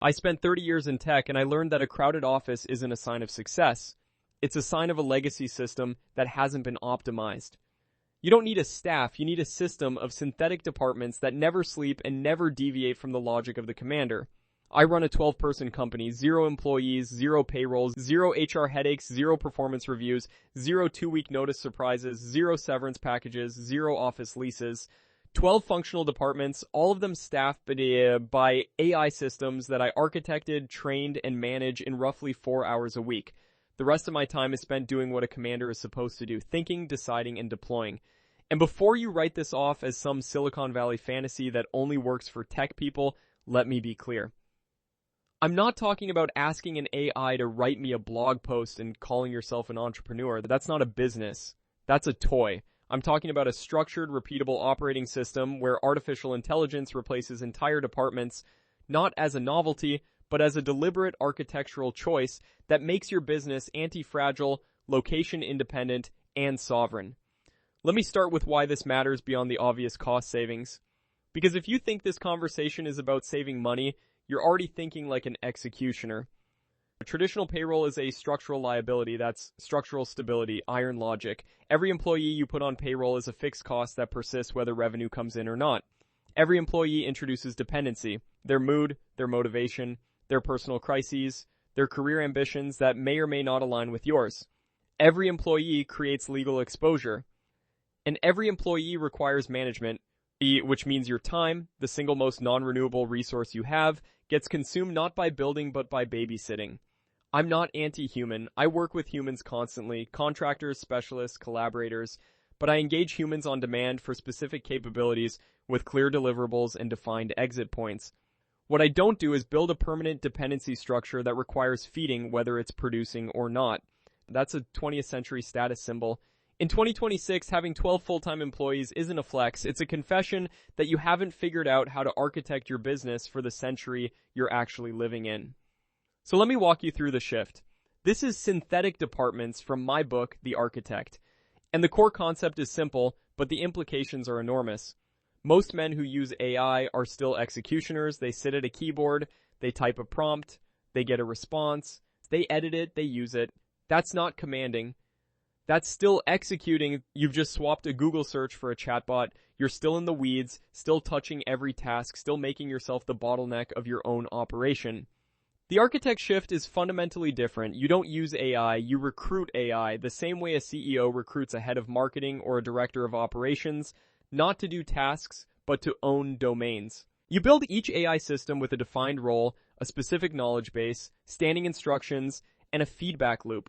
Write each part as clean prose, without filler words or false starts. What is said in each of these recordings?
I spent 30 years in tech and I learned that a crowded office isn't a sign of success. It's a sign of a legacy system that hasn't been optimized. You don't need a staff, you need a system of synthetic departments that never sleep and never deviate from the logic of the commander. I run a 12-person company, 0 employees, 0 payrolls, 0 HR headaches, 0 performance reviews, 0 2-week notice surprises, 0 severance packages, 0 office leases, 12 functional departments, all of them staffed by AI systems that I architected, trained, and manage in roughly 4 hours a week. The rest of my time is spent doing what a commander is supposed to do, thinking, deciding, and deploying. And before you write this off as some Silicon Valley fantasy that only works for tech people, let me be clear. I'm not talking about asking an AI to write me a blog post and calling yourself an entrepreneur. That's not a business. That's a toy. I'm talking about a structured, repeatable operating system where artificial intelligence replaces entire departments, not as a novelty, but as a deliberate architectural choice that makes your business anti-fragile, location-independent, and sovereign. Let me start with why this matters beyond the obvious cost savings. Because if you think this conversation is about saving money, you're already thinking like an executioner. A traditional payroll is a structural liability. That's structural stability, iron logic. Every employee you put on payroll is a fixed cost that persists whether revenue comes in or not. Every employee introduces dependency, their mood, their motivation, their personal crises, their career ambitions that may or may not align with yours. Every employee creates legal exposure. And every employee requires management, which means your time, the single most non-renewable resource you have, gets consumed not by building but by babysitting. I'm not anti-human. I work with humans constantly, contractors, specialists, collaborators, but I engage humans on demand for specific capabilities with clear deliverables and defined exit points. What I don't do is build a permanent dependency structure that requires feeding whether it's producing or not. That's a 20th century status symbol. In 2026, having 12 full-time employees isn't a flex. It's a confession that you haven't figured out how to architect your business for the century you're actually living in. So let me walk you through the shift. This is synthetic departments from my book, The Architect. And the core concept is simple, but the implications are enormous. Most men who use AI are still executioners. They sit at a keyboard, they type a prompt, they get a response, they edit it, they use it. That's not commanding. That's still executing. You've just swapped a Google search for a chatbot. You're still in the weeds, still touching every task, still making yourself the bottleneck of your own operation. The architect shift is fundamentally different. You don't use AI, you recruit AI, the same way a CEO recruits a head of marketing or a director of operations, not to do tasks, but to own domains. You build each AI system with a defined role, a specific knowledge base, standing instructions, and a feedback loop.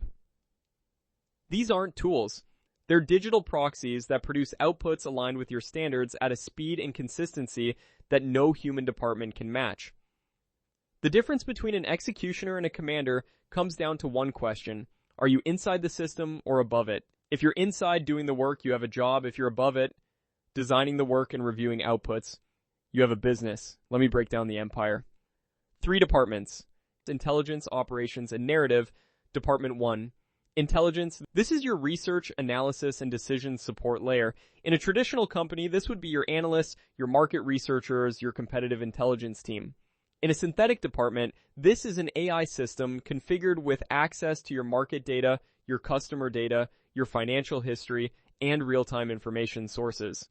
These aren't tools. They're digital proxies that produce outputs aligned with your standards at a speed and consistency that no human department can match. The difference between an executioner and a commander comes down to one question. Are you inside the system or above it? If you're inside doing the work, you have a job. If you're above it, designing the work and reviewing outputs, you have a business. Let me break down the empire. 3 departments: intelligence, operations, and narrative. Department 1. Intelligence. This is your research, analysis, and decision support layer. In a traditional company, this would be your analysts, your market researchers, your competitive intelligence team. In a synthetic department, this is an AI system configured with access to your market data, your customer data, your financial history, and real-time information sources.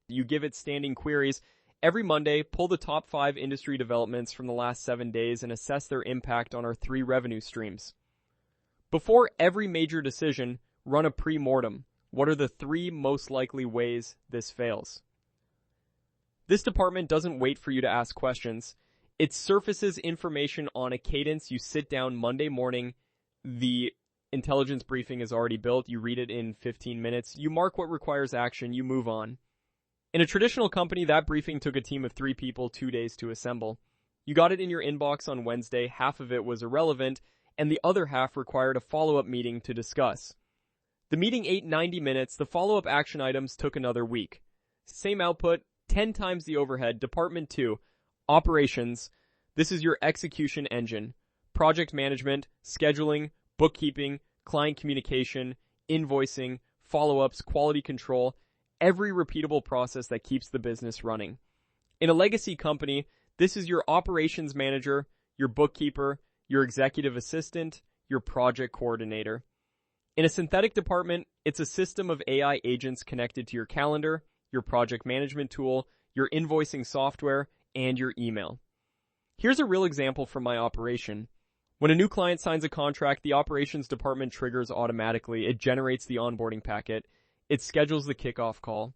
You give it standing queries. Every Monday, pull the top 5 industry developments from the last 7 days and assess their impact on our 3 revenue streams. Before every major decision, run a pre-mortem. What are the 3 most likely ways this fails? This department doesn't wait for you to ask questions. It surfaces information on a cadence. You sit down Monday morning, the intelligence briefing is already built, you read it in 15 minutes, you mark what requires action, you move on. In a traditional company, that briefing took a team of 3 people 2 days to assemble. You got it in your inbox on Wednesday, half of it was irrelevant, and the other half required a follow-up meeting to discuss. The meeting ate 90 minutes, the follow-up action items took another week. Same output, 10 times the overhead. Department 2, operations. This is your execution engine. Project management, scheduling, bookkeeping, client communication, invoicing, follow-ups, quality control, every repeatable process that keeps the business running. In a legacy company, this is your operations manager, your bookkeeper, your executive assistant, your project coordinator. In a synthetic department, it's a system of AI agents connected to your calendar, your project management tool, your invoicing software, and your email. Here's a real example from my operation. When a new client signs a contract, the operations department triggers automatically. It generates the onboarding packet. It schedules the kickoff call.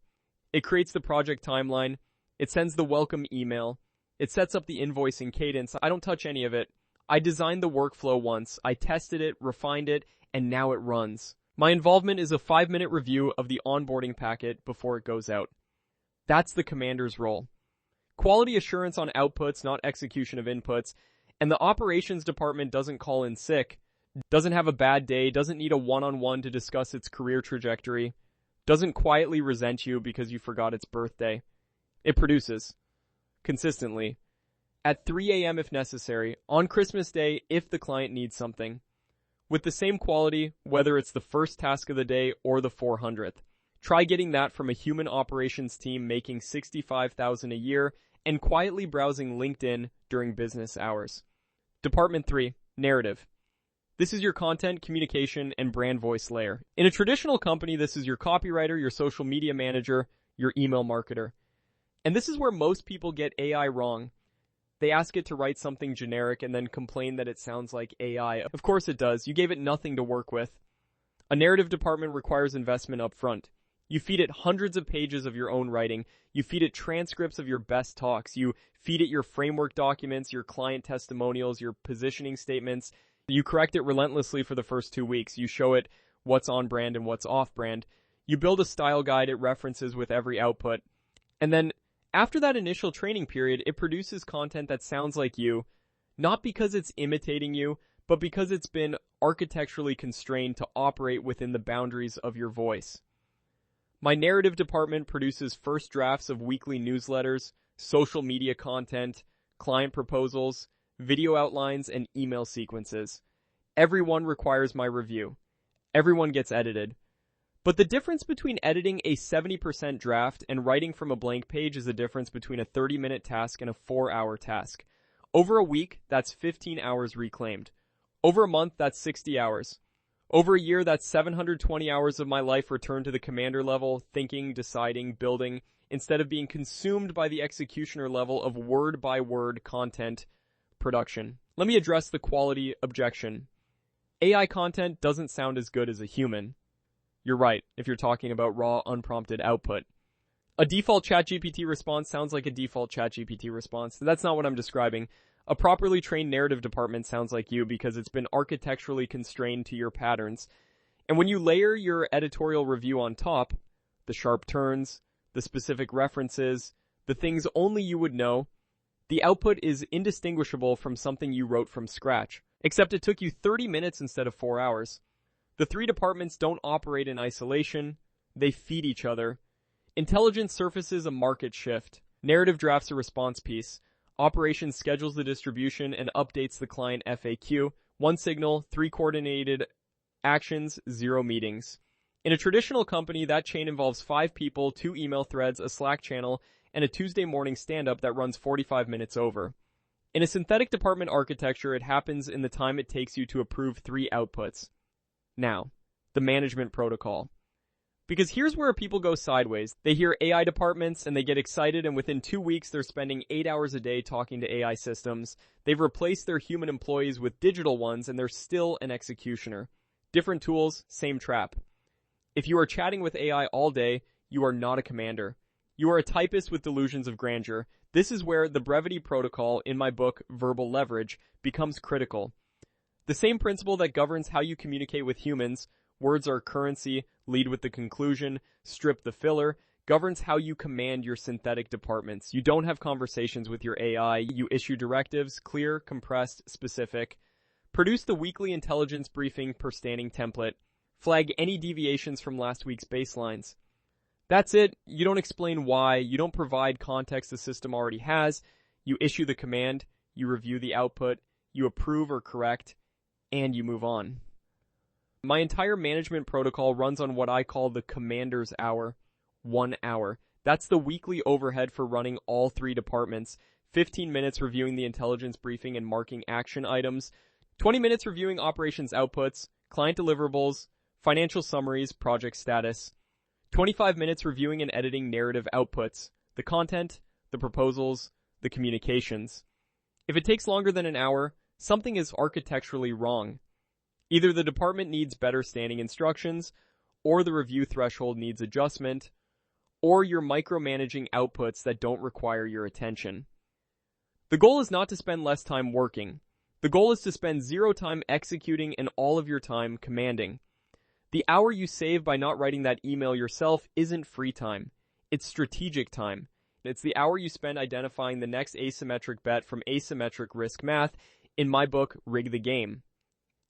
It creates the project timeline. It sends the welcome email. It sets up the invoicing cadence. I don't touch any of it. I designed the workflow once. I tested it, refined it, and now it runs. My involvement is a 5-minute review of the onboarding packet before it goes out. That's the commander's role. Quality assurance on outputs, not execution of inputs. And the operations department doesn't call in sick, doesn't have a bad day, doesn't need a one-on-one to discuss its career trajectory, doesn't quietly resent you because you forgot its birthday. It produces. Consistently. At 3 a.m. if necessary, on Christmas Day if the client needs something. With the same quality, whether it's the first task of the day or the 400th. Try getting that from a human operations team making $65,000 a year and quietly browsing LinkedIn during business hours. Department 3, Narrative. This is your content, communication, and brand voice layer. In a traditional company, this is your copywriter, your social media manager, your email marketer. And this is where most people get AI wrong. They ask it to write something generic and then complain that it sounds like AI. Of course it does. You gave it nothing to work with. A narrative department requires investment up front. You feed it hundreds of pages of your own writing. You feed it transcripts of your best talks. You feed it your framework documents, your client testimonials, your positioning statements. You correct it relentlessly for the first 2 weeks. You show it what's on brand and what's off brand. You build a style guide it references with every output. And then after that initial training period, it produces content that sounds like you, not because it's imitating you, but because it's been architecturally constrained to operate within the boundaries of your voice. My narrative department produces first drafts of weekly newsletters, social media content, client proposals, video outlines, and email sequences. Everyone requires my review. Everyone gets edited. But the difference between editing a 70% draft and writing from a blank page is the difference between a 30-minute task and a 4-hour task. Over a week, that's 15 hours reclaimed. Over a month, that's 60 hours. Over a year, that's 720 hours of my life returned to the commander level, thinking, deciding, building, instead of being consumed by the executioner level of word-by-word content production. Let me address the quality objection. AI content doesn't sound as good as a human. You're right, if you're talking about raw, unprompted output. A default ChatGPT response sounds like a default ChatGPT response. That's not what I'm describing. A properly trained narrative department sounds like you because it's been architecturally constrained to your patterns. And when you layer your editorial review on top, the sharp turns, the specific references, the things only you would know, the output is indistinguishable from something you wrote from scratch. Except it took you 30 minutes instead of 4 hours. The 3 departments don't operate in isolation. They feed each other. Intelligence surfaces a market shift. Narrative drafts a response piece. Operations schedules the distribution and updates the client FAQ. 1 signal, 3 coordinated actions, 0 meetings. In a traditional company, that chain involves 5 people, 2 email threads, a Slack channel, and a Tuesday morning stand-up that runs 45 minutes over. In a synthetic department architecture, it happens in the time it takes you to approve 3 outputs. Now, the management protocol. Because here's where people go sideways. They hear AI departments and they get excited, and within 2 weeks they're spending 8 hours a day talking to AI systems. They've replaced their human employees with digital ones and they're still an executioner. Different tools, same trap. If you are chatting with AI all day, you are not a commander. You are a typist with delusions of grandeur. This is where the brevity protocol in my book, Verbal Leverage, becomes critical. The same principle that governs how you communicate with humans, words are currency, lead with the conclusion, strip the filler, governs how you command your synthetic departments. You don't have conversations with your AI. You issue directives, clear, compressed, specific. Produce the weekly intelligence briefing per standing template. Flag any deviations from last week's baselines. That's it. You don't explain why. You don't provide context the system already has. You issue the command. You review the output. You approve or correct. And you move on. My entire management protocol runs on what I call the commander's hour. 1 hour. That's the weekly overhead for running all 3 departments, 15 minutes reviewing the intelligence briefing and marking action items, 20 minutes reviewing operations outputs, client deliverables, financial summaries, project status, 25 minutes reviewing and editing narrative outputs, the content, the proposals, the communications. If it takes longer than an hour, something is architecturally wrong. Either the department needs better standing instructions, or the review threshold needs adjustment, or you're micromanaging outputs that don't require your attention. The goal is not to spend less time working. The goal is to spend zero time executing and all of your time commanding. The hour you save by not writing that email yourself isn't free time. It's strategic time. It's the hour you spend identifying the next asymmetric bet from asymmetric risk math in my book, Rig the Game.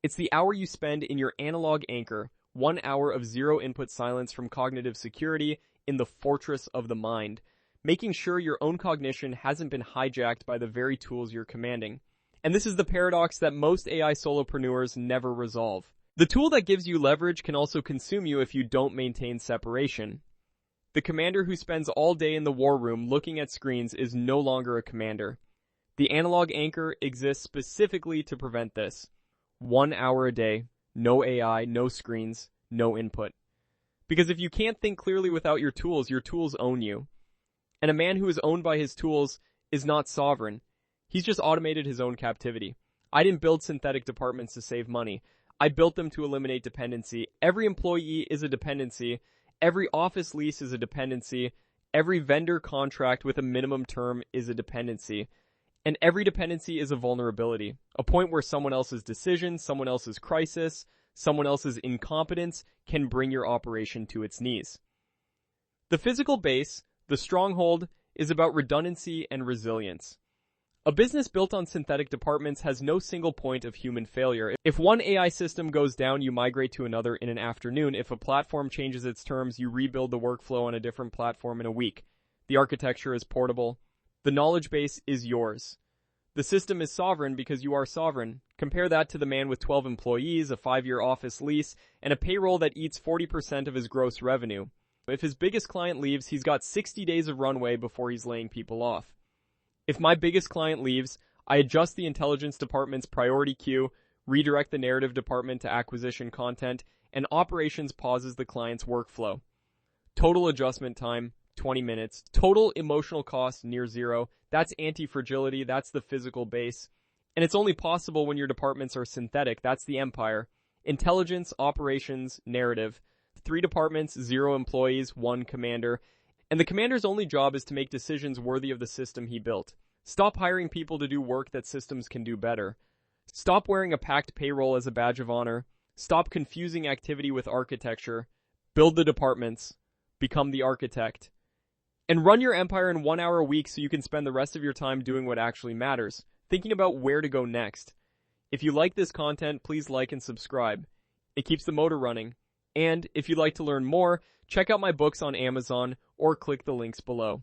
It's the hour you spend in your analog anchor, 1 hour of zero input silence from cognitive security in the fortress of the mind, making sure your own cognition hasn't been hijacked by the very tools you're commanding. And this is the paradox that most AI solopreneurs never resolve. The tool that gives you leverage can also consume you if you don't maintain separation. The commander who spends all day in the war room looking at screens is no longer a commander. The analog anchor exists specifically to prevent this. 1 hour a day, no AI, no screens, no input. Because if you can't think clearly without your tools own you. And a man who is owned by his tools is not sovereign. He's just automated his own captivity. I didn't build synthetic departments to save money. I built them to eliminate dependency. Every employee is a dependency. Every office lease is a dependency. Every vendor contract with a minimum term is a dependency. And every dependency is a vulnerability. A point where someone else's decision, someone else's crisis, someone else's incompetence can bring your operation to its knees. The physical base, the stronghold, is about redundancy and resilience. A business built on synthetic departments has no single point of human failure. If one AI system goes down, you migrate to another in an afternoon. If a platform changes its terms, you rebuild the workflow on a different platform in a week. The architecture is portable. The knowledge base is yours. The system is sovereign because you are sovereign. Compare that to the man with 12 employees, a 5-year office lease, and a payroll that eats 40% of his gross revenue. If his biggest client leaves, he's got 60 days of runway before he's laying people off. If my biggest client leaves, I adjust the intelligence department's priority queue, redirect the narrative department to acquisition content, and operations pauses the client's workflow. Total adjustment time, 20 minutes. Total emotional cost, near zero. That's anti-fragility, that's the physical base. And it's only possible when your departments are synthetic, that's the empire. Intelligence, operations, narrative. 3 departments, 0 employees, 1 commander. And the commander's only job is to make decisions worthy of the system he built. Stop hiring people to do work that systems can do better. Stop wearing a packed payroll as a badge of honor. Stop confusing activity with architecture. Build the departments. Become the architect. And run your empire in 1 hour a week so you can spend the rest of your time doing what actually matters, thinking about where to go next. If you like this content, please like and subscribe. It keeps the motor running. And if you'd like to learn more, check out my books on Amazon or click the links below.